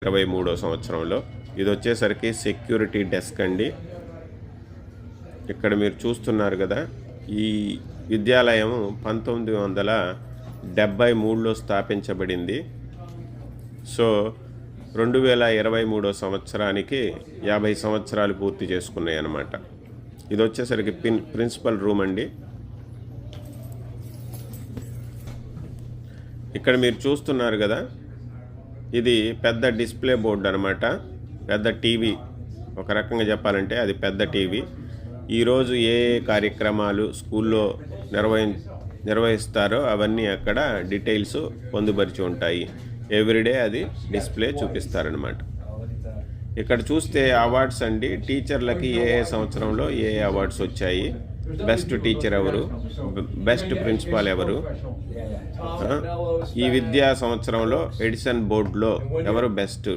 2023 సంవత్సరంలో. ఇది వచ్చేసరికి సెక్యూరిటీ డెస్క్ అండి. ఇక్కడ మీరు చూస్తున్నారు కదా, ఈ విద్యాలయం 1973లో స్థాపించబడింది. సో 2023 సంవత్సరానికి 50 సంవత్సరాలు పూర్తి చేసుకున్నాయి అన్నమాట. ఇది వచ్చేసరికి ప్రిన్సిపల్ రూమ్ అండి. ఇక్కడ మీరు చూస్తున్నారు కదా, ఇది పెద్ద డిస్ప్లే బోర్డు అనమాట. పెద్ద టీవీ, ఒక రకంగా చెప్పాలంటే అది పెద్ద టీవీ. ఈరోజు ఏ కార్యక్రమాలు స్కూల్లో నిర్వహిస్తారో అవన్నీ అక్కడ డీటెయిల్స్ పొందుపరిచి ఉంటాయి. ఎవ్రీడే అది డిస్ప్లే చూపిస్తారనమాట. ఇక్కడ చూస్తే అవార్డ్స్ అండి. టీచర్లకి ఏ సంవత్సరంలో ఏ అవార్డ్స్ వచ్చాయి, బెస్ట్ టీచర్ ఎవరు, బెస్ట్ ప్రిన్సిపాల్ ఎవరు, ఈ విద్యా సంవత్సరంలో ఎడిసన్ బోర్డులో ఎవరు బెస్ట్